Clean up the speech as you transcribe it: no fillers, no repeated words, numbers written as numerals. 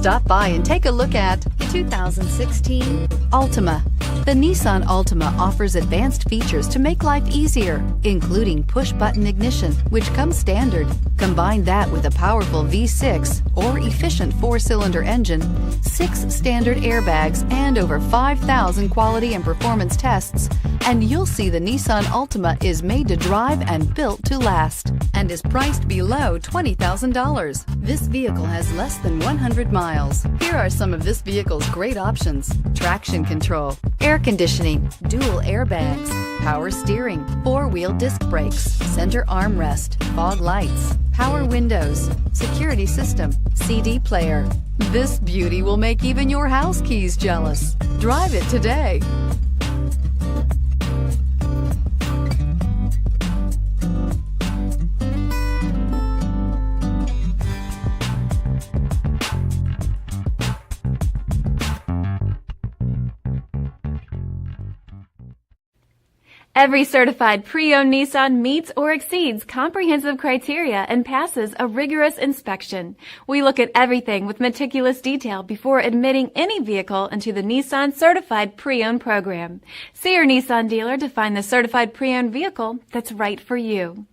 Stop by and take a look at the 2016 Altima. The Nissan Altima offers advanced features to make life easier, including push-button ignition, which comes standard. Combine that with a powerful V6 or efficient 4-cylinder engine, 6 standard airbags, and over 5,000 quality and performance tests, and you'll see the Nissan Altima is made to drive and built to last, and is priced below $20,000. This vehicle has less than 100 miles. Here are some of this vehicle's great options: traction control, air conditioning, dual airbags, power steering, 4-wheel disc brakes, center armrest, fog lights, power windows, security system, CD player. This beauty will make even your house keys jealous. Drive it today. Every certified pre-owned Nissan meets or exceeds comprehensive criteria and passes a rigorous inspection. We look at everything with meticulous detail before admitting any vehicle into the Nissan Certified Pre-Owned program. See your Nissan dealer to find the certified pre-owned vehicle that's right for you.